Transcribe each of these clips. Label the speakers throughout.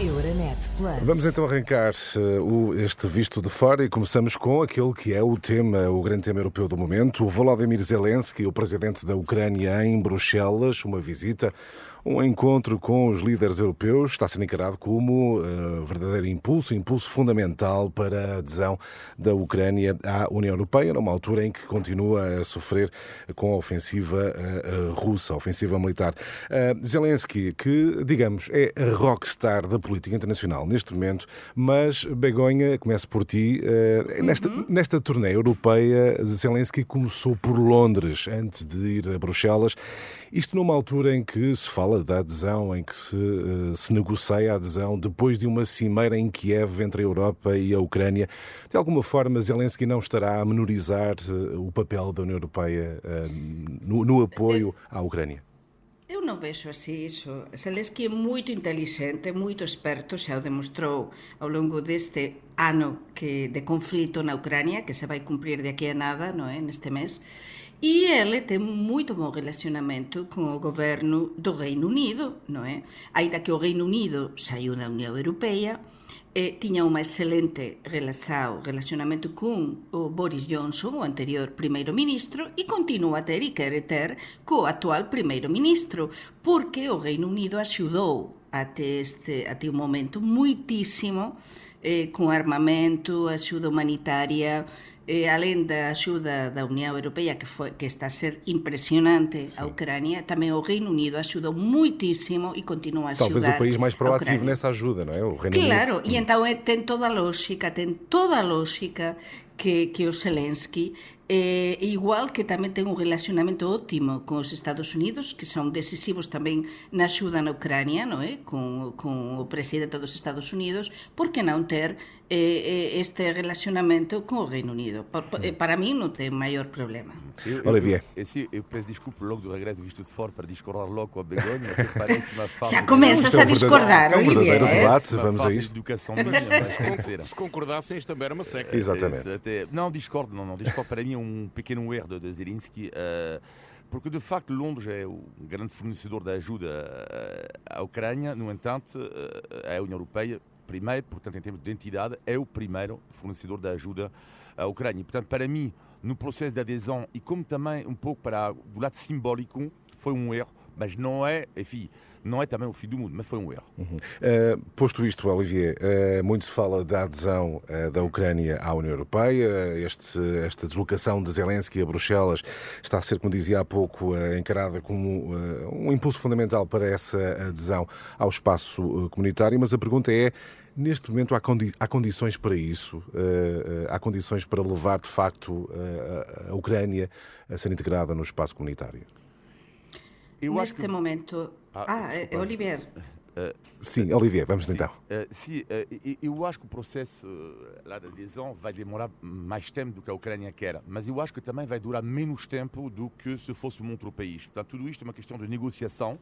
Speaker 1: Euronet Plus.
Speaker 2: Vamos então arrancar este visto de fora e começamos com aquele que é o grande tema europeu do momento. O Volodymyr Zelensky, o presidente da Ucrânia, em Bruxelas, uma visita, um encontro com os líderes europeus, está sendo encarado como verdadeiro impulso fundamental para a adesão da Ucrânia à União Europeia, numa altura em que continua a sofrer com a ofensiva russa, a ofensiva militar. Zelensky, que, digamos, é a rockstar da política internacional neste momento, mas, Begonha, começo por ti. Nesta turnê europeia, Zelensky começou por Londres, antes de ir a Bruxelas. Isto numa altura em que se fala da adesão, em que se negocia a adesão, depois de uma cimeira em Kiev entre a Europa e a Ucrânia. De alguma forma, Zelensky não estará a menorizar o papel da União Europeia no apoio à Ucrânia?
Speaker 3: Eu não vejo assim isso. Zelensky é muito inteligente, muito esperto, já o demonstrou ao longo deste ano de conflito na Ucrânia, que se vai cumprir daqui a nada, não é? Neste mês. E ele tem muito bom relacionamento com o governo do Reino Unido, não é? Ainda que o Reino Unido saiu da União Europeia, tinha uma excelente relacionamento com o Boris Johnson, o anterior primeiro-ministro, e continua a ter e quer ter com o atual primeiro-ministro, porque o Reino Unido ajudou até o momento muitíssimo com armamento, ajuda humanitária, além da ajuda da União Europeia, que está a ser impressionante, a Ucrânia, também o Reino Unido ajudou muitíssimo e continua a ajudar.
Speaker 2: Talvez o país mais proativo nessa ajuda, não é? O Reino
Speaker 3: Claro,
Speaker 2: Unido.
Speaker 3: E então tem toda a lógica que o Zelensky, igual que também tem um relacionamento ótimo com os Estados Unidos, que são decisivos também na ajuda na Ucrânia, não é? Com o presidente dos Estados Unidos, por que não ter este relacionamento com o Reino Unido? Para mim não tem maior problema.
Speaker 2: Olivier.
Speaker 4: Eu peço desculpa logo do regresso do visto de fora para discordar logo com a Begonha, que parece uma falta
Speaker 3: Já começas a discordar,
Speaker 2: Olivier. É um verdadeiro debate,
Speaker 4: uma
Speaker 2: vamos a
Speaker 4: falta de
Speaker 2: isto.
Speaker 4: educação minha, mas tem que ser.
Speaker 5: Se concordassem, isto também era uma seca.
Speaker 2: Exatamente.
Speaker 4: Não discordo, não discordo. Para mim é um pequeno erro de Zelensky, porque de facto Londres é o grande fornecedor de ajuda à Ucrânia. No entanto, a União Europeia, primeiro, portanto em termos de entidade, é o primeiro fornecedor de ajuda à Ucrânia. Portanto, para mim, no processo de adesão e como também um pouco do lado simbólico, foi um erro, mas não é, enfim, não é também o fim do mundo, mas foi um erro.
Speaker 2: Posto isto, Olivier, muito se fala da adesão da Ucrânia à União Europeia. Esta deslocação de Zelensky a Bruxelas está a ser, como dizia há pouco, encarada como um impulso fundamental para essa adesão ao espaço comunitário. Mas a pergunta é, neste momento há condições para isso? Há condições para levar, de facto, a Ucrânia a ser integrada no espaço comunitário?
Speaker 3: Neste momento... Olivier.
Speaker 2: Sim, Olivier, vamos então.
Speaker 4: Sim, eu acho que o processo lá de adesão vai demorar mais tempo do que a Ucrânia quer, mas eu acho que também vai durar menos tempo do que se fosse um outro país. Portanto, tudo isto é uma questão de negociação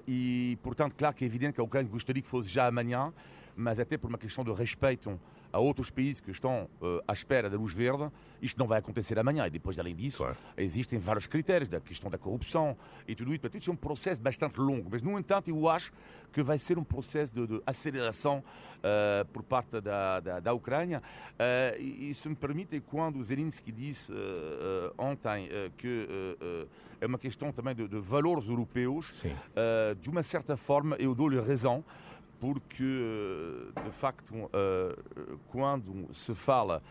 Speaker 4: e, portanto, claro que é evidente que a Ucrânia gostaria que fosse já amanhã, mas até por uma questão de respeito a outros países que estão à espera da luz verde, isto não vai acontecer amanhã. E depois, além disso,
Speaker 2: claro,
Speaker 4: existem vários critérios, da questão da corrupção e tudo isso. Portanto, isto é um processo bastante longo. Mas, no entanto, eu acho que vai ser um processo de aceleração por parte da Ucrânia. E se me permitem, quando o Zelensky disse ontem que é uma questão também de valores europeus, de uma certa forma, eu dou-lhe razão, porque, de facto, quando se fala,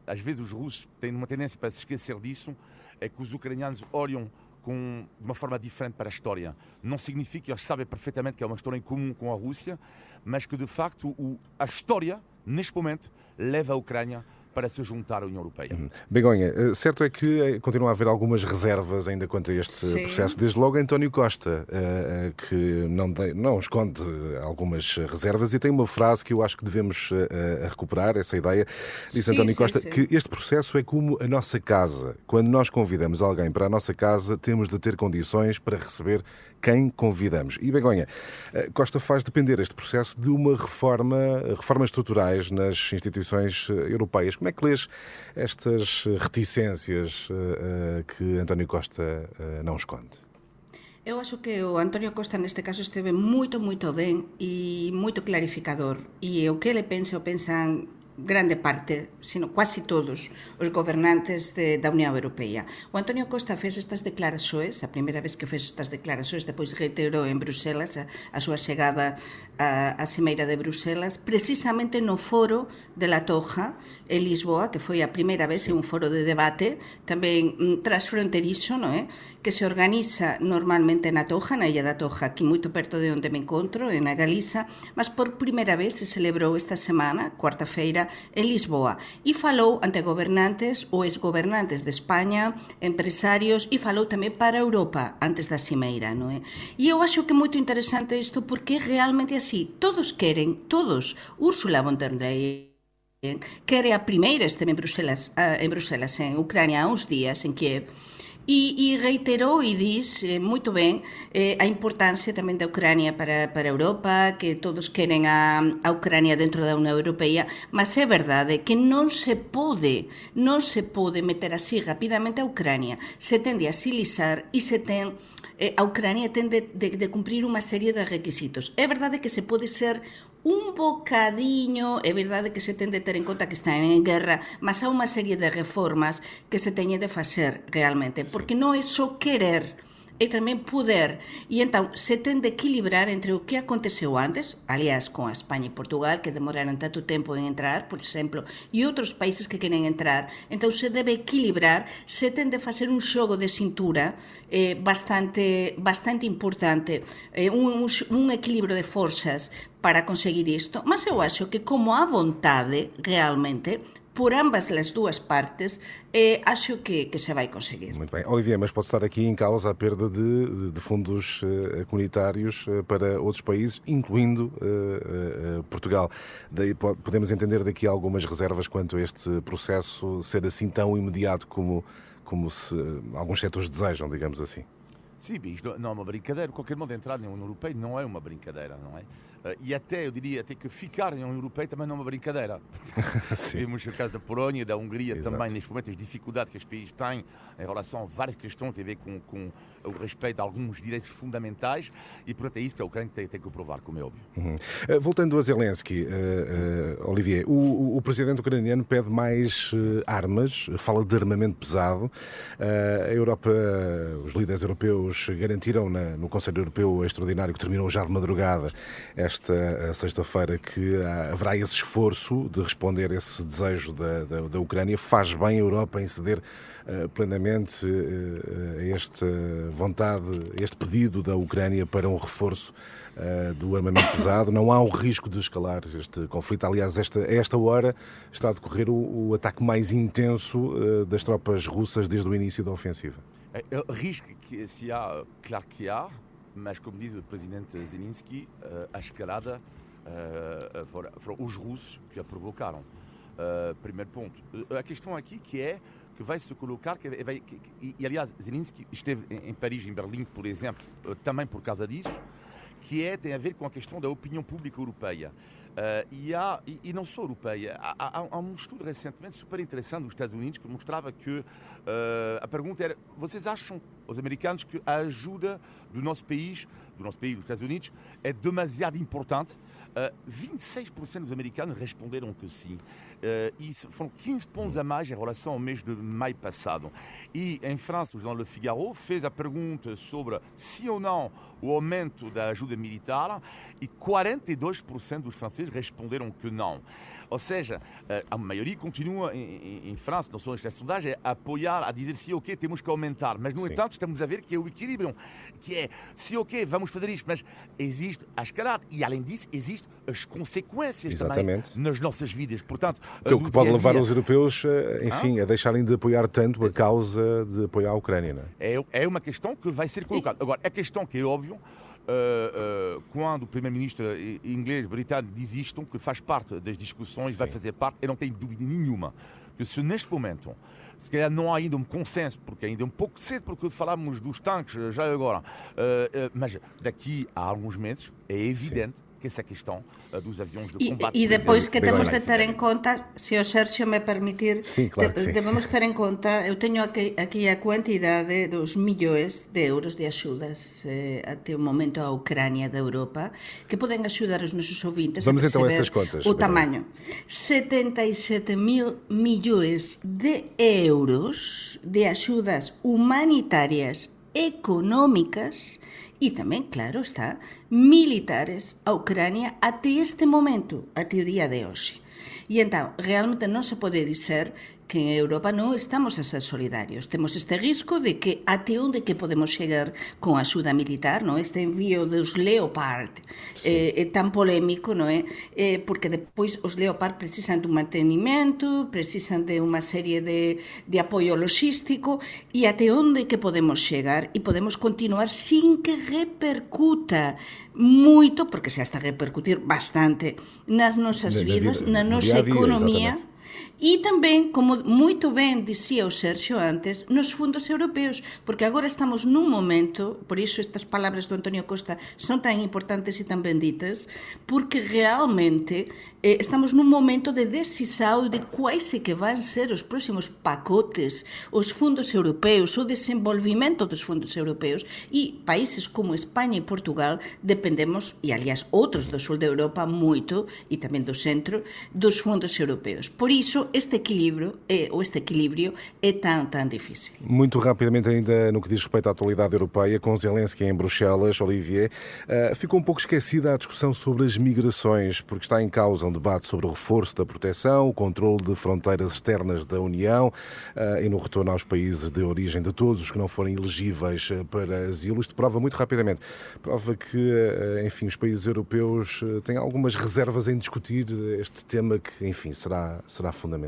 Speaker 4: às vezes os russos têm uma tendência para se esquecer disso, é que os ucranianos olham de uma forma diferente para a história. Não significa que eles sabem perfeitamente que é uma história em comum com a Rússia, mas que, de facto, a história, neste momento, leva a Ucrânia para se juntar à União Europeia.
Speaker 2: Begonha, certo é que continua a haver algumas reservas ainda quanto a este processo. Desde logo António Costa, que não esconde algumas reservas e tem uma frase que eu acho que devemos recuperar, essa ideia. Disse António Costa que este processo é como a nossa casa. Quando nós convidamos alguém para a nossa casa, temos de ter condições para receber quem convidamos. E Begonha, Costa faz depender este processo de uma reformas estruturais nas instituições europeias. Como é que lês estas reticências que António Costa não esconde?
Speaker 3: Eu acho que o Antonio Costa neste caso esteve moito ben e moito clarificador, e o que ele pensa o pensan grande parte, sino quasi todos os gobernantes da Unión Europea. O Antonio Costa fez estas declarações, a primeira vez que fez estas declarações, depois reiterou en Bruselas a súa chegada á Cimeira de Bruselas, precisamente no foro de La Toja, en Lisboa, que foi a primeira vez en un foro de debate, tamén transfronterizo, non é? Que se organiza normalmente na Toja, na Illa da Toja, aquí moito perto de onde me encontro, na Galiza, mas por primeira vez se celebrou esta semana, cuarta-feira, en Lisboa, e falou ante gobernantes ou exgobernantes de España, empresarios, e falou tamén para Europa antes da cimeira, non é? E eu acho que é moito interesante isto porque é realmente así, todos queren, todos, Ursula von der Leyen quere a primeira esteve en Bruselas, en Ucrania há uns días, en Kiev, e reiterou e diz moito ben a importancia tamén da Ucrania para a Europa, que todos queren a Ucrania dentro da Unión Europea, mas é verdade que non se pode meter así rapidamente a Ucrania, se ten de asilizar e se ten a Ucrania ten de cumprir unha serie de requisitos. É verdade que se pode ser un bocadiño, é verdade que se ten de ter en conta que están en guerra, mas há unha serie de reformas que se teñen de facer realmente, porque non é só querer, e tamén poder, e entón se ten de equilibrar entre o que aconteceu antes, aliás, con a España e Portugal, que demoraron tanto tempo en entrar, por exemplo, e outros países que queren entrar, entón se debe equilibrar, se ten de facer un xogo de cintura bastante importante, un equilibrio de forzas para conseguir isto, mas eu acho que como há vontade realmente por ambas as duas partes, acho que se vai conseguir.
Speaker 2: Muito bem. Olivier, mas pode estar aqui em causa a perda de fundos comunitários para outros países, incluindo Portugal. Daí podemos entender daqui algumas reservas quanto a este processo ser assim tão imediato como se alguns setores desejam, digamos assim.
Speaker 4: Sim, isto não é uma brincadeira. Qualquer modo, entrar na União Europeia não é uma brincadeira, não é? E até, eu diria, até que ficar na União Europeia também não é uma brincadeira. Vimos o caso da Polónia, da Hungria. Exato. Também, neste momento, as dificuldades que os países têm em relação a várias questões que têm a ver com o respeito a alguns direitos fundamentais e, portanto, é isso que a Ucrânia tem que provar, como é óbvio.
Speaker 2: Voltando a Zelensky, Olivier, o presidente ucraniano pede mais armas, fala de armamento pesado. A Europa, os líderes europeus garantiram no Conselho Europeu Extraordinário, que terminou já de madrugada, esta sexta-feira, que haverá esse esforço de responder a esse desejo da Ucrânia. Faz bem a Europa em ceder plenamente a esta vontade, este pedido da Ucrânia para um reforço do armamento pesado. Não há o risco de escalar este conflito. Aliás, a esta hora está a decorrer o ataque mais intenso das tropas russas desde o início da ofensiva.
Speaker 4: Risco que se há, claro que há, mas como diz o presidente Zelensky, a escalada foram os russos que a provocaram. Primeiro ponto. A questão aqui que vai se colocar, e aliás Zelensky esteve em Paris, em Berlim, por exemplo, também por causa disso, que tem a ver com a questão da opinião pública europeia. E não só europeia. Há um estudo recentemente super interessante dos Estados Unidos que mostrava que a pergunta era: vocês acham, os americanos, que a ajuda do nosso país, dos Estados Unidos, é demasiado importante? 26% dos americanos responderam que sim. E foram 15 pontos a mais em relação ao mês de maio passado. E em França, o jornal Le Figaro fez a pergunta sobre se ou não o aumento da ajuda militar e 42% dos franceses responderam que não. Ou seja, a maioria continua em França, não são estas sondagens, a apoiar, a dizer sim, ok, temos que aumentar. Mas, no entanto, estamos a ver que é o equilíbrio, que é sim, ok, vamos fazer isto, mas existe a escalada e, além disso, existem as consequências também nas nossas vidas. Portanto,
Speaker 2: o que pode levar os europeus, enfim, a deixarem de apoiar tanto a causa de apoiar a Ucrânia, não é?
Speaker 4: É uma questão que vai ser colocada. Agora, a questão que é óbvio, quando o primeiro-ministro inglês, britânico, diz isto, que faz parte das discussões, vai fazer parte, eu não tenho dúvida nenhuma que se neste momento, se calhar não há ainda um consenso, porque ainda é um pouco cedo, porque falamos dos tanques já agora. Mas daqui a alguns meses é evidente que essa questão dos aviões de combate...
Speaker 3: E depois que temos de ter em conta, se o Sérgio me permitir,
Speaker 2: sim, claro que sim.
Speaker 3: devemos ter em conta, eu tenho aqui a quantidade dos milhões de euros de axudas até o momento à Ucrânia da Europa, que podem ajudar os nossos ouvintes
Speaker 2: Vamos
Speaker 3: a
Speaker 2: então a
Speaker 3: perceber
Speaker 2: essas contas,
Speaker 3: o tamanho. 77 mil milhões de euros de axudas humanitárias económicas e também, claro está, militares à Ucrânia até este momento, até o dia de hoje. E então, realmente não se pode dizer que en Europa non estamos a ser solidarios. Temos este risco de que até onde que podemos chegar con a axuda militar, non? Este envío dos Leopard é tan polémico, non é? Porque depois os Leopard precisan dun mantenimento, precisan de unha serie de apoio logístico, e até onde que podemos chegar e podemos continuar sin que repercuta moito, porque xa está a repercutir bastante nas nosas vidas, na nosa economía.
Speaker 2: Exatamente.
Speaker 3: E tamén, como moito ben dicía o Sergio antes, nos fundos europeos, porque agora estamos nun momento, por iso estas palabras do Antonio Costa son tan importantes e tan benditas, porque realmente estamos nun momento de decisão de quais que van ser os próximos pacotes, os fundos europeus, o desenvolvimento dos fundos europeus, e países como España e Portugal dependemos, e aliás outros do sul de Europa moito, e tamén do centro, dos fundos europeus. Por iso, este equilíbrio é tan difícil.
Speaker 2: Muito rapidamente ainda no que diz respeito à atualidade europeia, com Zelensky em Bruxelas, Olivier, ficou um pouco esquecida a discussão sobre as migrações, porque está em causa um debate sobre o reforço da proteção, o controle de fronteiras externas da União e no retorno aos países de origem de todos os que não forem elegíveis para asilo. Isto prova muito rapidamente, prova que, enfim, os países europeus têm algumas reservas em discutir este tema que, enfim, será fundamental.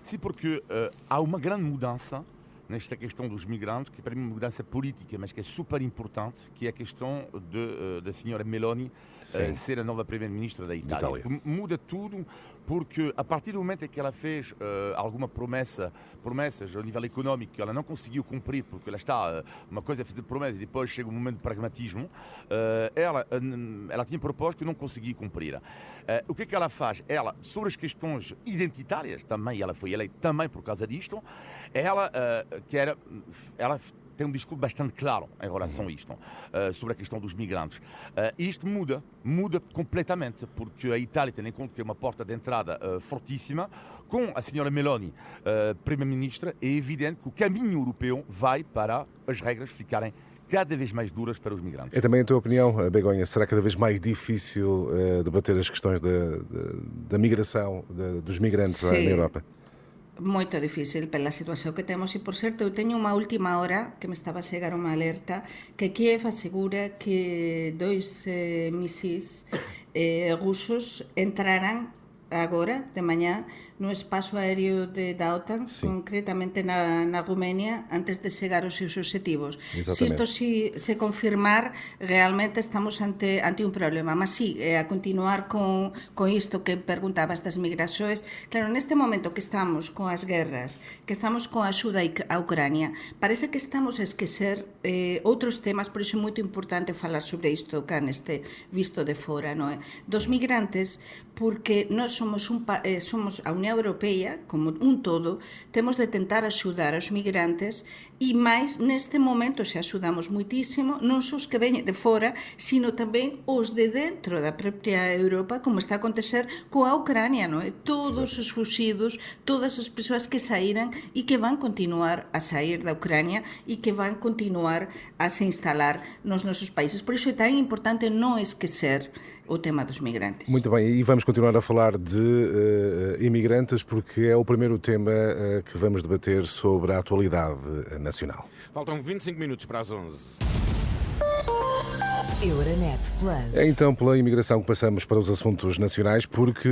Speaker 4: Sim, porque há uma grande mudança nesta questão dos migrantes, que para mim é uma mudança política, mas que é super importante, que é a questão da senhora Meloni ser a nova primeira-ministra da Itália. Muda tudo, porque a partir do momento em que ela fez alguma promessas ao nível económico que ela não conseguiu cumprir, porque ela está, uma coisa é fazer promessas e depois chega um momento de pragmatismo, ela tinha proposto que não conseguia cumprir. O que é que ela faz? Ela, sobre as questões identitárias, também ela foi eleita também por causa disto, ela tem um discurso bastante claro em relação a isto, sobre a questão dos migrantes. Isto muda completamente, porque a Itália, tendo em conta que é uma porta de entrada fortíssima, com a senhora Meloni, primeira-ministra, é evidente que o caminho europeu vai para as regras ficarem cada vez mais duras para os migrantes.
Speaker 2: É também a tua opinião, Begonha, será cada vez mais difícil debater as questões da migração dos migrantes na Europa?
Speaker 3: Moito difícil pela situación que temos, e por certo eu teño unha última hora que me estaba a chegar unha alerta que Kiev asegura que 2 misis rusos entrarán agora de mañá no espazo aéreo da OTAN, concretamente na Rumenia, antes de chegar aos seus objetivos. Se isto se confirmar, realmente estamos ante un problema. Mas sí, a continuar con isto que perguntabas das migraxoes, claro, neste momento que estamos con as guerras, que estamos con a axuda a Ucrania, parece que estamos a esquecer outros temas, por iso é moito importante falar sobre isto cá neste visto de fora, non é? Dos migrantes, porque nós somos a Unión Europea, como un todo, temos de tentar axudar aos migrantes, e máis neste momento se axudamos moitísimo, non só os que veñen de fora, sino tamén os de dentro da propia Europa, como está a acontecer coa Ucrania, non é? Todos os fuxidos, todas as persoas que saíran e que van continuar a sair da Ucrania e que van continuar a se instalar nos nosos países. Por iso é tan importante non esquecer o tema dos migrantes.
Speaker 2: Muito bem, e vamos continuar a falar de imigrantes, porque é o primeiro tema que vamos debater sobre a atualidade nacional.
Speaker 5: Faltam 25 minutos para as 11.
Speaker 1: Euronet Plus.
Speaker 2: É então pela imigração que passamos para os assuntos nacionais, porque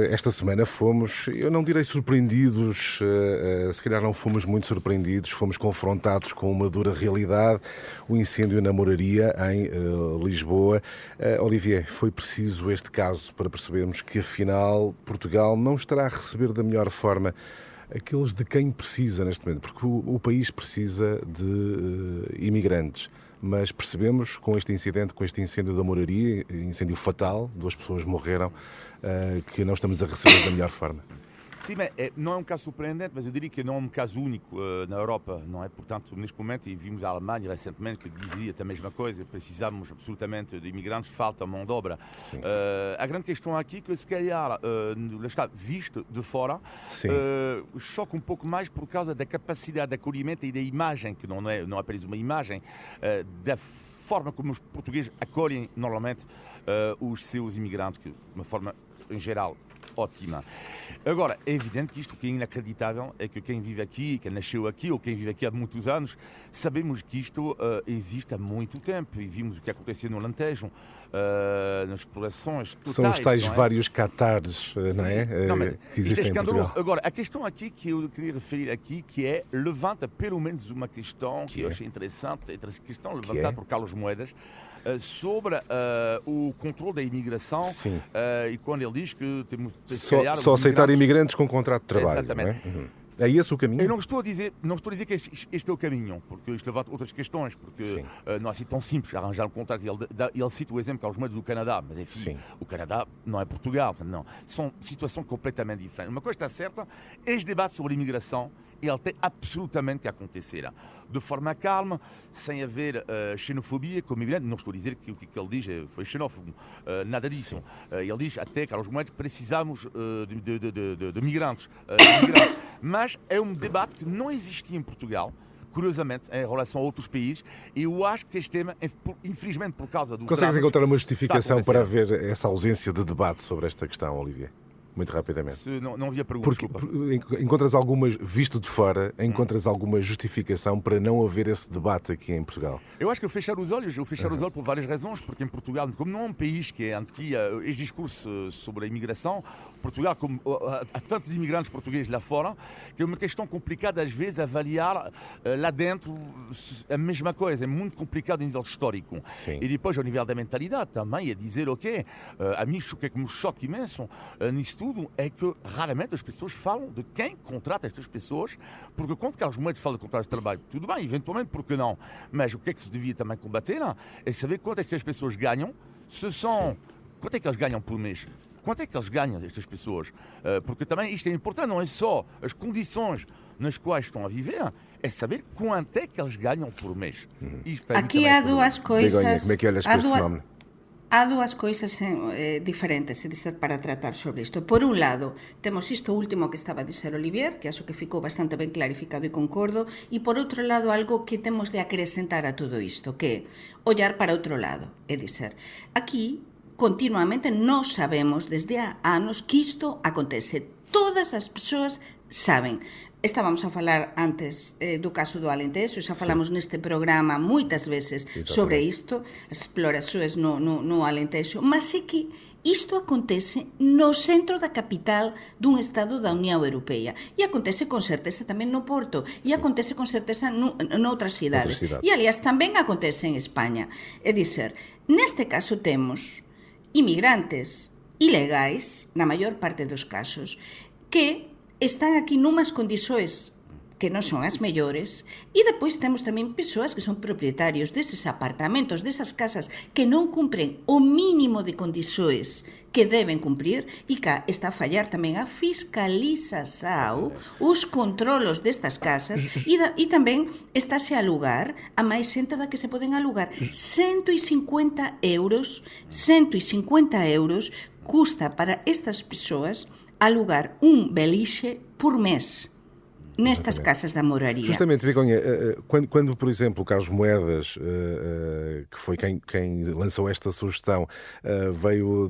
Speaker 2: esta semana fomos, eu não direi surpreendidos, se calhar não fomos muito surpreendidos, fomos confrontados com uma dura realidade, o incêndio na Moraria, em Lisboa. Olivier, foi preciso este caso para percebermos que afinal Portugal não estará a receber da melhor forma aqueles de quem precisa neste momento, porque o país precisa de imigrantes. Mas percebemos com este incidente, com este incêndio da moraria, incêndio fatal, 2 pessoas morreram, que não estamos a receber da melhor forma.
Speaker 4: Sim, mas não é um caso surpreendente, mas eu diria que não é um caso único na Europa, não é? Portanto, neste momento, e vimos a Alemanha recentemente que dizia a mesma coisa, precisamos absolutamente de imigrantes, falta mão de obra. A grande questão aqui é que, se calhar, está visto de fora, choca um pouco mais por causa da capacidade de acolhimento e da imagem, que não é apenas uma imagem, da forma como os portugueses acolhem normalmente os seus imigrantes, que de uma forma, em geral, ótima. Agora, é evidente que isto que é inacreditável é que quem vive aqui, quem nasceu aqui ou quem vive aqui há muitos anos, sabemos que isto existe há muito tempo e vimos o que aconteceu no Alentejo, nas explorações totais.
Speaker 2: São os tais
Speaker 4: não é?
Speaker 2: vários Catares, não é? Que existem em Portugal.
Speaker 4: Agora, a questão aqui que eu queria referir aqui, que levanta pelo menos uma questão que eu achei interessante, essa questão levantada por Carlos Moedas, sobre o controle da imigração e quando ele diz que temos
Speaker 2: só aceitar imigrantes com contrato de trabalho.
Speaker 4: Exatamente.
Speaker 2: Não é? É esse o caminho?
Speaker 4: Eu não estou a dizer que este é o caminho, porque isto levanta outras questões, porque não é assim tão simples arranjar um contrato. Ele cita o exemplo Carlos Moedas do Canadá, mas enfim, o Canadá não é Portugal, não. São situações completamente diferentes. Uma coisa está certa, este debate sobre a imigração, ele tem absolutamente que acontecer de forma calma, sem haver xenofobia, como evidente. Não estou a dizer que o que ele diz foi xenófobo, nada disso. Ele diz até, Carlos Moedas, que precisamos de migrantes. Mas é um debate que não existia em Portugal, curiosamente, em relação a outros países, e eu acho que este tema, infelizmente por causa do...
Speaker 2: Consegues encontrar uma justificação para haver essa ausência de debate sobre esta questão, Olivier? Muito rapidamente.
Speaker 4: Não havia perguntas, desculpa.
Speaker 2: Encontras alguma, visto de fora, encontras alguma justificação para não haver esse debate aqui em Portugal?
Speaker 4: Eu acho que eu fechar os olhos por várias razões, porque em Portugal, como não é um país que é anti este discurso sobre a imigração, Portugal, como há tantos imigrantes portugueses lá fora, que é uma questão complicada às vezes avaliar lá dentro a mesma coisa, é muito complicado a nível histórico.
Speaker 2: Sim.
Speaker 4: E depois ao nível da mentalidade também, é dizer, ok, a mim o que é que me choca imenso nisso tudo é que raramente as pessoas falam de quem contrata estas pessoas, porque quando Carlos Moedas fala de contratos de trabalho, tudo bem, eventualmente, porque não? Mas o que é que se devia também combater é saber quanto estas pessoas ganham, quanto é que eles ganham por mês? Quanto é que eles ganham, estas pessoas? Porque também isto é importante, não é só as condições nas quais estão a viver, é saber quanto é que eles ganham por mês.
Speaker 3: Aqui há duas coisas...
Speaker 2: Begonha, como é que olhas para este fenómeno?
Speaker 3: Há dúas coisas diferentes para tratar sobre isto. Por un lado, temos isto último que estaba a dizer Olivier, que acho que ficou bastante ben clarificado e concordo, e por outro lado, algo que temos de acrescentar a todo isto, que é ollar para outro lado. É dizer, aquí, continuamente, nós sabemos desde há anos que isto acontece. Todas as persoas saben. Estábamos a falar antes do caso do Alentejo, xa falamos neste programa moitas veces sobre isto, as explorações no Alentejo, mas é que isto acontece no centro da capital dun Estado da Unión Europea e acontece con certeza tamén no Porto e acontece con certeza noutras cidades. E, aliás, tamén acontece en España. É dizer, neste caso temos inmigrantes ilegais, na maior parte dos casos, que están aquí numas condições que non son as mellores, e depois temos tamén persoas que son propietarios deses apartamentos, desas casas, que non cumpren o mínimo de condições que deben cumprir, e cá está a fallar tamén a fiscalização, os controlos destas casas, e tamén estáse a alugar a máis xente da que se poden alugar. 150 euros custa para estas persoas alugar un beliche por mês nestas casas da moraria.
Speaker 2: Justamente, Begonha, quando, por exemplo, o Carlos Moedas, que foi quem lançou esta sugestão, veio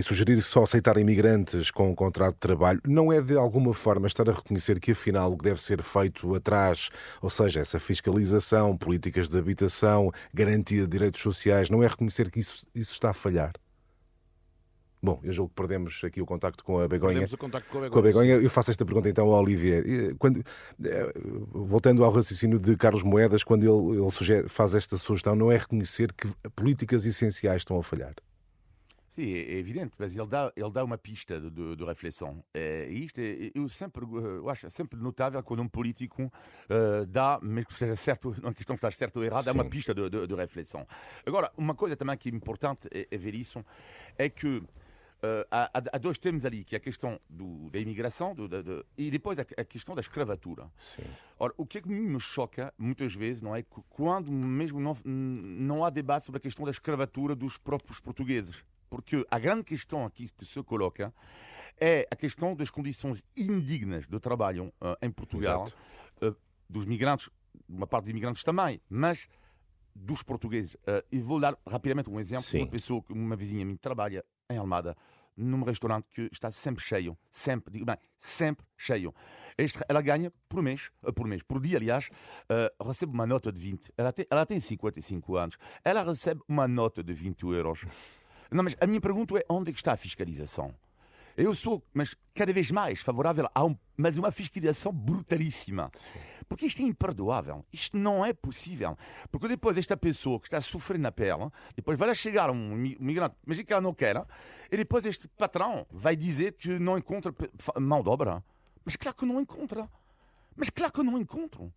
Speaker 2: sugerir só aceitar imigrantes com um contrato de trabalho, não é de alguma forma estar a reconhecer que afinal o que deve ser feito atrás, ou seja, essa fiscalização, políticas de habitação, garantia de direitos sociais, não é reconhecer que isso está a falhar? Bom, eu julgo que perdemos aqui o contacto com a Begonha.
Speaker 5: Perdemos o contacto com a Begonha.
Speaker 2: Eu faço esta pergunta então ao Olivier. Voltando ao raciocínio de Carlos Moedas, quando ele faz esta sugestão, não é reconhecer que políticas essenciais estão a falhar?
Speaker 4: Sim, é evidente, mas ele dá uma pista de reflexão. E isto eu acho sempre notável quando um político dá, mesmo que seja certo, não é questão de estar certo ou errado, dá uma
Speaker 2: Sim,
Speaker 4: pista de reflexão. Agora, uma coisa também que é importante é ver isso, é que há dois temas ali, que é a questão da imigração e depois a questão da escravatura.
Speaker 2: sim,
Speaker 4: Ora, o que é que me choca, muitas vezes, não é? Que quando mesmo não há debate sobre a questão da escravatura dos próprios portugueses. Porque a grande questão aqui que se coloca é a questão das condições indignas de trabalho em Portugal,
Speaker 2: exato.
Speaker 4: dos migrantes, uma parte dos imigrantes também, mas dos portugueses. E vou dar rapidamente um exemplo.
Speaker 2: Sim,
Speaker 4: Uma vizinha minha que trabalha em Almada, num restaurante que está sempre cheio, sempre, digo bem, sempre cheio. Ela ganha por dia, aliás, recebe uma nota de 20. Ela tem 55 anos. Ela recebe uma nota de 20 euros. Não, mas a minha pergunta é: onde é que está a fiscalização? Eu sou, mas cada vez mais favorável mas uma fiscalização brutalíssima. Porque isto é imperdoável. Isto não é possível. Porque depois esta pessoa que está a sofrer na pele, depois vai lá chegar um migrante, imagina que ela não quer, e depois este patrão vai dizer que não encontra mão de obra. Mas claro que não encontra. Mas claro que não encontram.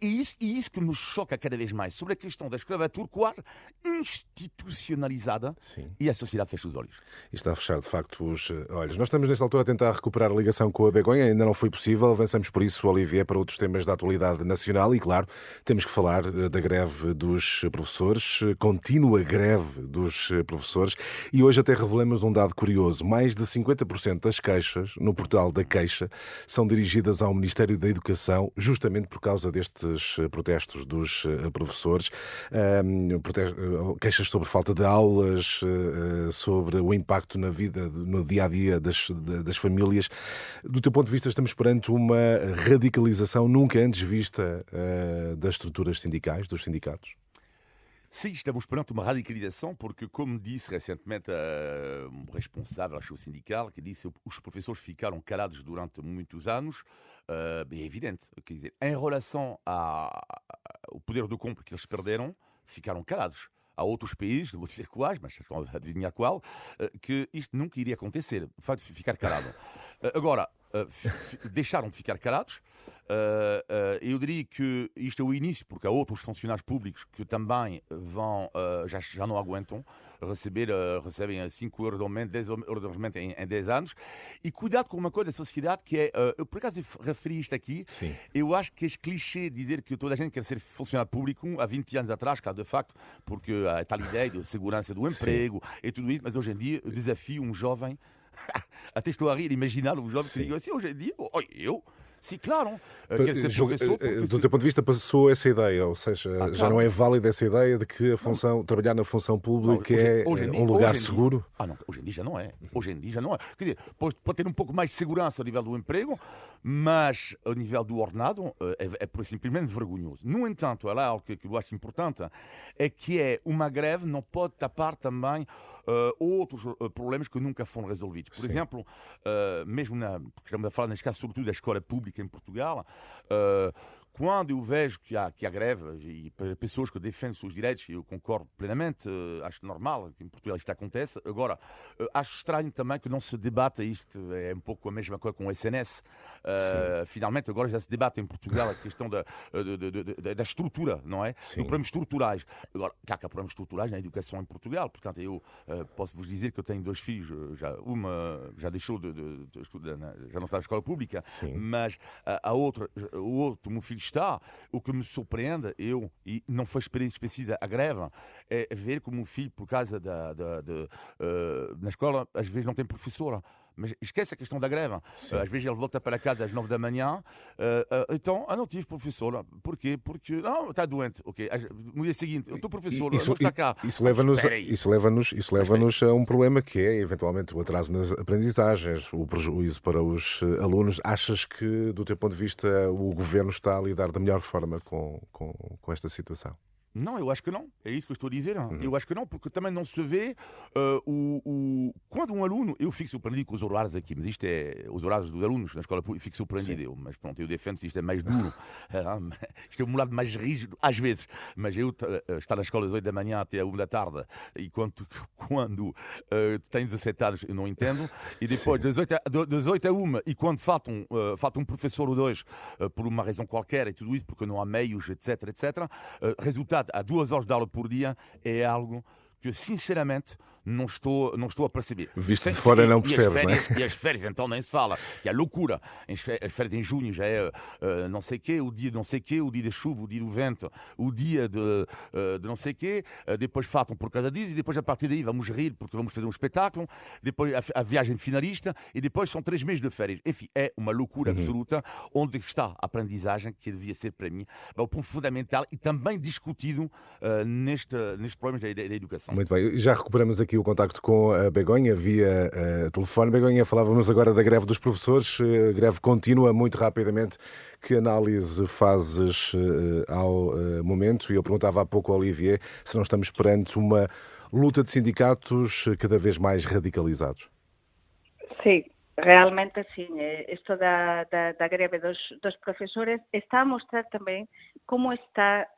Speaker 4: E isso que me choca cada vez mais sobre a questão da escravatura quase institucionalizada,
Speaker 2: sim.
Speaker 4: e a sociedade fecha os olhos.
Speaker 2: E está a fechar, de facto, os olhos. Nós estamos, nesta altura, a tentar recuperar a ligação com a Begonha. Ainda não foi possível. Avançamos, por isso, Olivier, para outros temas da atualidade nacional. E, claro, temos que falar da greve dos professores, contínua greve dos professores. E hoje até revelamos um dado curioso. Mais de 50% das queixas, no portal da Queixa, são dirigidas ao Ministério da Educação, justamente por causa destes protestos dos professores. Queixas sobre falta de aulas, sobre o impacto na vida, no dia-a-dia das famílias. Do teu ponto de vista, estamos perante uma radicalização nunca antes vista das estruturas sindicais, dos sindicatos?
Speaker 4: Sim, estamos perante uma radicalização, porque, como disse recentemente um responsável, acho, sindical, que disse que os professores ficaram calados durante muitos anos, é evidente. Quer dizer, em relação ao poder do compra que eles perderam, ficaram calados. Há outros países, não vou dizer quais, mas estão a adivinhar qual, que isto nunca iria acontecer, o facto de ficar calado. Agora, deixaram de ficar calados. Eu diria que isto é o início, porque há outros funcionários públicos que também já não aguentam recebem 5 euros de aumento, 10 euros de aumento em 10 anos. E cuidado com uma coisa da sociedade que é, eu por acaso referi isto aqui,
Speaker 2: Sim.
Speaker 4: eu acho que é clichê dizer que toda a gente quer ser funcionário público há 20 anos atrás, cá de facto, porque há tal ideia de segurança do emprego e tudo isso, mas hoje em dia eu desafio um jovem, até estou a rir, imaginar um jovem que diga assim, hoje em dia, eu? Sim, claro. Quer ser professor.
Speaker 2: Do teu ponto de vista, passou essa ideia, ou seja, já
Speaker 4: claro.
Speaker 2: não é válida essa ideia de que trabalhar na função pública é um lugar seguro?
Speaker 4: Não, hoje em dia já não é. Hoje em dia já não é. Quer dizer, pode ter um pouco mais de segurança ao nível do emprego, mas ao nível do ordenado é simplesmente vergonhoso. No entanto, há algo que eu acho importante, é que uma greve não pode tapar também outros problemas que nunca foram resolvidos. Por exemplo, mesmo porque estamos a falar, neste caso, sobretudo da escola pública em Portugal, quando eu vejo que há greve e para pessoas que defendem os seus direitos, eu concordo plenamente, acho normal que em Portugal isto acontece. Agora, acho estranho também que não se debata isto, é um pouco a mesma coisa com o SNS. Finalmente, agora já se debate em Portugal a questão da estrutura, não é?
Speaker 2: Sim.
Speaker 4: Dos problemas estruturais. Agora, claro que há problemas estruturais na educação em Portugal, portanto, eu posso vos dizer que eu tenho 2 filhos, uma já deixou de estudar, já não está na escola pública,
Speaker 2: Sim.
Speaker 4: mas o outro, meu filho está. O que me surpreende, e não foi específica a greve, é ver como o filho, por causa na escola, às vezes não tem professora. Mas esquece a questão da greve. Às vezes ele volta para casa às 9 da manhã. Então, não tive professora. Porquê? Porque não, está doente. Okay. No dia seguinte, eu estou professor, não está cá.
Speaker 2: Isso leva-nos a um problema que é, eventualmente, o atraso nas aprendizagens, o prejuízo para os alunos. Achas que, do teu ponto de vista, o governo está a lidar da melhor forma com esta situação?
Speaker 4: Não, eu acho que não. É isso que eu estou a dizer. Eu acho que não, porque também não se vê quando um aluno. Eu fico surpreendido com os horários aqui, mas isto é. Os horários dos alunos na escola pública, fico surpreendido. Mas pronto, eu defendo se isto é mais duro. Isto é um lado mais rígido, às vezes. Mas eu estar na escola às 8 da manhã até a 1 da tarde, e quando tens 17 anos, eu não entendo. E depois, das 8 a 1, e quando falta um professor ou dois, por uma razão qualquer, e tudo isso, porque não há meios, etc, etc. Resultado, há 2 horas de aula por dia é algo que, sinceramente, não estou a perceber.
Speaker 2: Visto de fora não percebes, não é?
Speaker 4: E as férias, então, nem se fala. Que é loucura. As férias em junho já é não sei quê, o dia de não sei quê, o dia da chuva, o dia do vento, o dia de não sei quê. Depois faltam por cada dia, e depois, a partir daí, vamos rir porque vamos fazer um espetáculo. Depois a viagem finalista, e depois são 3 meses de férias. Enfim, é uma loucura absoluta, onde está a aprendizagem, que devia ser, para mim, o ponto fundamental e também discutido nestes problemas da educação.
Speaker 2: Muito bem, já recuperamos aqui o contacto com a Begonha via telefone. Begonha, falávamos agora da greve dos professores, greve contínua. Muito rapidamente, que análise fazes ao momento? E eu perguntava há pouco ao Olivier se não estamos perante uma luta de sindicatos cada vez mais radicalizados.
Speaker 1: Sí, realmente sí. Isto da greve dos profesores está a mostrar tamén como está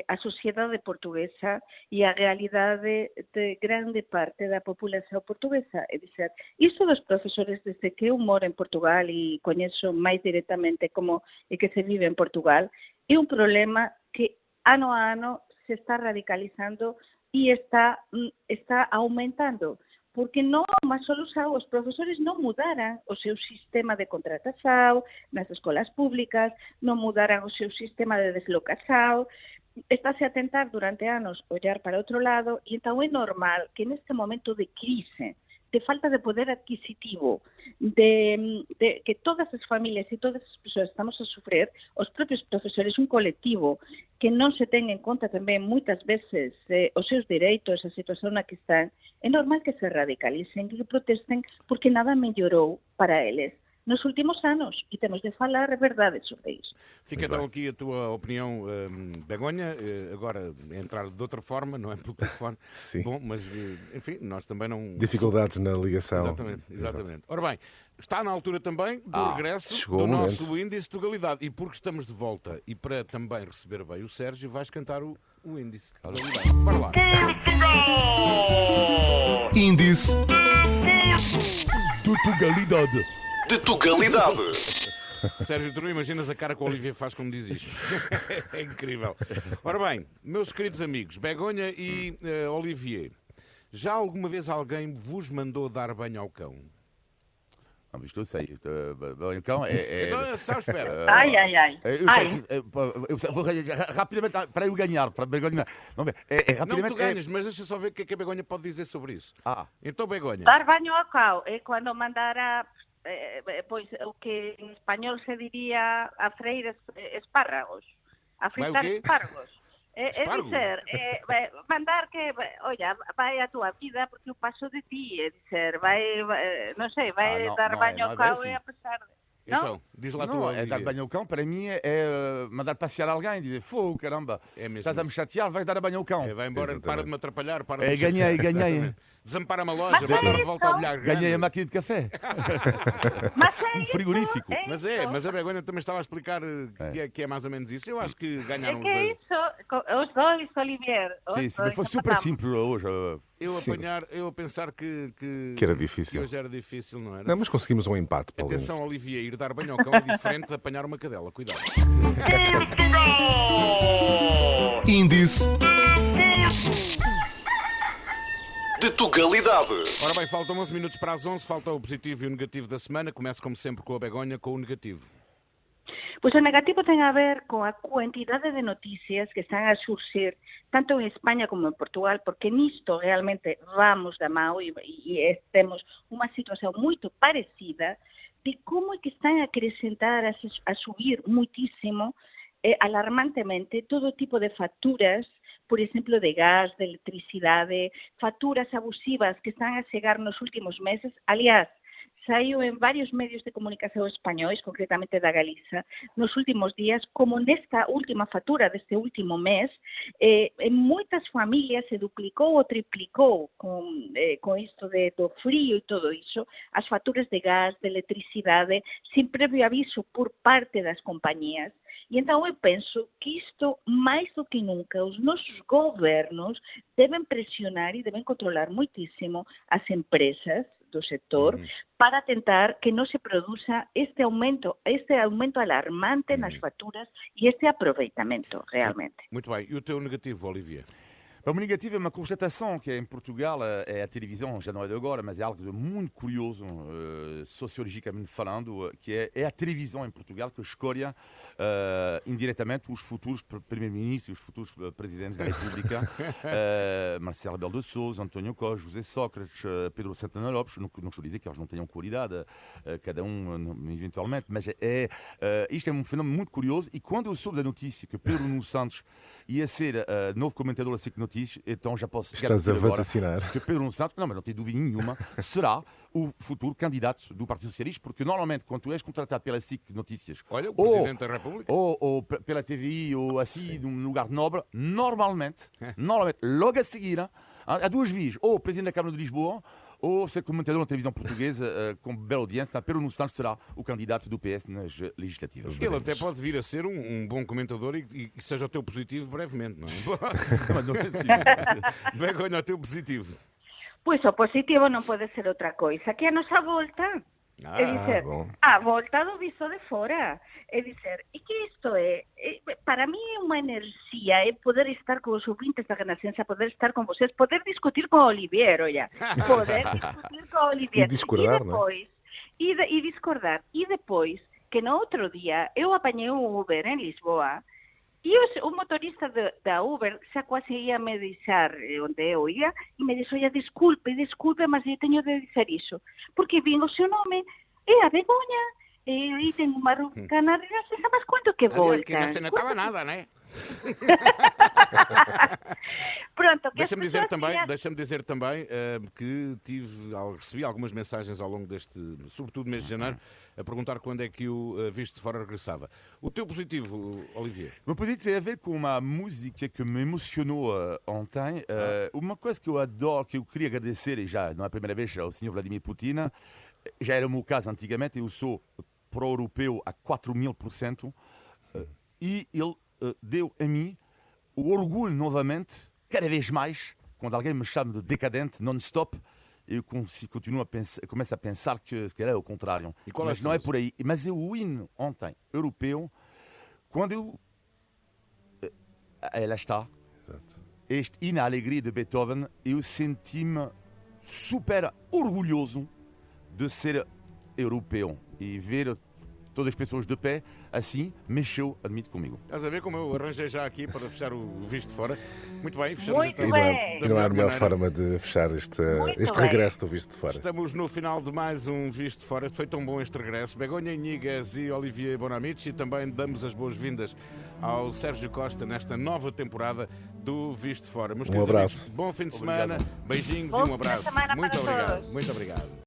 Speaker 1: a sociedade portuguesa e a realidade de grande parte da população portuguesa. É dizer, isto dos profesores, desde que eu moro en Portugal e coñezo máis directamente como é que se vive en Portugal, é un problema que ano a ano se está radicalizando e está aumentando. Porque non, mas solução, os profesores non mudaran o seu sistema de contratação nas escolas públicas, non mudaran o seu sistema de deslocação, estáse a tentar durante anos olhar para outro lado, e então é normal que neste momento de crise, de falta de poder adquisitivo, de que todas as familias e todas as persoas estamos a sofrer, os propios profesores, un colectivo que non se ten en conta tamén moitas veces os seus direitos, a situación na que están, é normal que se radicalicen, que protesten, porque nada mellorou para eles nos últimos anos, e temos de falar a verdade sobre isso.
Speaker 5: Fica então aqui a tua opinião, Begonha, agora entrar de outra forma, não é pelo telefone.
Speaker 2: Sim.
Speaker 5: Bom, mas enfim, nós também não...
Speaker 2: Dificuldades na ligação.
Speaker 5: Exatamente. Ora bem, está na altura também do regresso do nosso índice de legalidade. E porque estamos de volta, e para também receber bem o Sérgio, vais cantar o índice de legalidade. Bora lá.
Speaker 6: Índice
Speaker 4: de legalidade.
Speaker 6: de Tugalidade.
Speaker 5: Sérgio, tu não imaginas a cara que o Olivier faz quando diz isto. É incrível. Ora bem, meus queridos amigos, Begonha e Olivier, já alguma vez alguém vos mandou dar banho ao cão?
Speaker 4: Não, isto eu sei. Banho ao cão é...
Speaker 5: Então, só espera.
Speaker 1: Ai.
Speaker 4: Eu vou rapidamente, para eu ganhar, para Begonha...
Speaker 5: Não, tu ganhas, mas deixa só ver o que é que a Begonha pode dizer sobre isso. Então, Begonha...
Speaker 1: Dar banho ao cão é quando mandar pois o que em espanhol se diría a freír espárragos, a fritar espárragos. É dizer, mandar que, olha, vai a tua vida porque eu paso de ti, é dizer, vai non sei, vai dar banho ao cão e a pesar de...
Speaker 5: Então, diz lá tu,
Speaker 4: é dar banho ao cão, para mim é mandar passear alguém, dizer, fogo, caramba, estás a me chatear, vais dar banho ao cão.
Speaker 5: Vai embora, exatamente. Para de me atrapalhar, para de me
Speaker 4: ganhei.
Speaker 5: Desampara-me a loja, manda revolta ao bilhar.
Speaker 4: Ganhei a máquina de café. Um frigorífico.
Speaker 5: Mas a Begonha também estava a explicar que é mais ou menos isso. Eu acho que ganharam os dois.
Speaker 1: Os dois, Olivier.
Speaker 4: Sim, mas foi super simples hoje.
Speaker 5: Eu a pensar que
Speaker 2: era difícil.
Speaker 5: Que hoje era difícil, não era?
Speaker 2: Não, mas conseguimos um empate.
Speaker 5: Atenção, Olivier, ir dar banho ao cão é diferente de apanhar uma cadela. Cuidado.
Speaker 6: Índice de Tugalidade.
Speaker 5: Ora bem, faltam 11 minutos para as 11, falta o positivo e o negativo da semana. Começo, como sempre, com a Begonha, com o negativo.
Speaker 1: Pois o negativo ten a ver con a cuantidade de noticias que están a surxir tanto en España como en Portugal, porque nisto realmente vamos da mão e temos unha situación moito parecida de como é que están a acrescentar, a subir muitísimo, alarmantemente, todo tipo de facturas, por exemplo, de gas, de electricidade, facturas abusivas que están a chegar nos últimos meses. Aliás, saiu en varios medios de comunicación españois, concretamente da Galiza, nos últimos días, como nesta última factura deste último mes, en moitas familias se duplicou ou triplicou con isto do frío e todo iso, as facturas de gas, de electricidade, sin previo aviso por parte das compañías. E entón eu penso que isto, máis do que nunca, os nosos gobernos deben presionar e deben controlar moitísimo as empresas do sector para tentar que non se produza este aumento alarmante nas facturas e este aproveitamento, realmente.
Speaker 5: Muito bem. E o teu negativo, Olivier?
Speaker 4: O negativo é uma constatação que em Portugal é a televisão, já não é de agora, mas é algo de muito curioso, sociologicamente falando, que é a televisão em Portugal que escolhe indiretamente os futuros primeiros-ministros, os futuros presidentes da República, Marcelo Rebelo de Sousa, António Costa, José Sócrates, Pedro Santana Lopes. Não estou a dizer que eles não tenham qualidade, cada um eventualmente, mas isto é um fenómeno muito curioso. E quando eu soube da notícia que Pedro Nuno Santos ia ser novo comentador da SIC Notícias, então já posso
Speaker 2: Estás a vaticinar
Speaker 4: que Pedro Nuno Santos, não, mas não tenho dúvida nenhuma, será o futuro candidato do Partido Socialista, porque normalmente quando tu és contratado pela SIC Notícias,
Speaker 5: olha, o Presidente da República,
Speaker 4: ou pela TVI, ou assim, num lugar nobre, normalmente, logo a seguir, há duas vias, ou o Presidente da Câmara de Lisboa, ou ser comentador na televisão portuguesa com bela audiência. Pedro Nuno Santos será o candidato do PS nas legislativas.
Speaker 5: Ele até pode vir a ser um bom comentador e seja o teu positivo brevemente, não é?
Speaker 4: Não é assim.
Speaker 5: Begonha, o teu positivo.
Speaker 1: Pois o positivo non pode ser outra coisa que a nosa volta. É dizer, a volta do visto de fora. É dizer, e que isto para mí é unha enerxía, é poder estar con os ouvintes da Renascença, poder estar con vocês, poder discutir con Olivier, olla. Poder discutir con Olivier.
Speaker 2: E discordar, non?
Speaker 1: E discordar. E depois, que no outro día, eu apañei un Uber en Lisboa, e o motorista da Uber xa quase ia me deixar onde eu ia e me dixo, oia, disculpe, mas eu teño de dizer iso, porque vin o seu nome, é a Begoña, e ten unha rubrica na Renascença, mas quanto que volta?
Speaker 5: Aliás, que non se notaba nada, não é?
Speaker 1: Pronto,
Speaker 5: deixa-me dizer também que recebi algumas mensagens ao longo deste, sobretudo mês de janeiro, a perguntar quando é que o Visto de Fora regressava. O teu positivo, Olivier?
Speaker 4: O meu positivo tem a ver com uma música que me emocionou ontem. Uma coisa que eu adoro, que eu queria agradecer, e já não é a primeira vez, ao Sr. Vladimir Putin, já era o meu caso antigamente, eu sou pró-europeu a 4000%, e ele deu a mim o orgulho novamente, cada vez mais, quando alguém me chama de decadente, non-stop, eu continuo começo a pensar que se calhar é o contrário. Mas não é por aí. Mas o hino ontem, europeu, quando eu... Ela está. Exato. Este hino à alegria de Beethoven, eu senti-me super orgulhoso de ser europeu e ver todas as pessoas de pé, assim, mexeu, admito, comigo.
Speaker 5: Estás a ver como eu arranjei já aqui para fechar o Visto de Fora? Muito bem, fechamos
Speaker 1: Muito
Speaker 5: então.
Speaker 1: bem.
Speaker 2: E não há a melhor forma de fechar este regresso do Visto de Fora.
Speaker 5: Estamos no final de mais um Visto de Fora. Foi tão bom este regresso. Begonha Iniguez e Olivier Bonamici. E também damos as boas-vindas ao Sérgio Costa nesta nova temporada do Visto de Fora.
Speaker 2: Um abraço.
Speaker 5: Amigos, bom fim de semana, beijinhos
Speaker 1: Bom
Speaker 5: e um abraço.
Speaker 1: fim de semana
Speaker 5: Muito
Speaker 1: para
Speaker 5: obrigado.
Speaker 1: todos.
Speaker 5: Muito obrigado.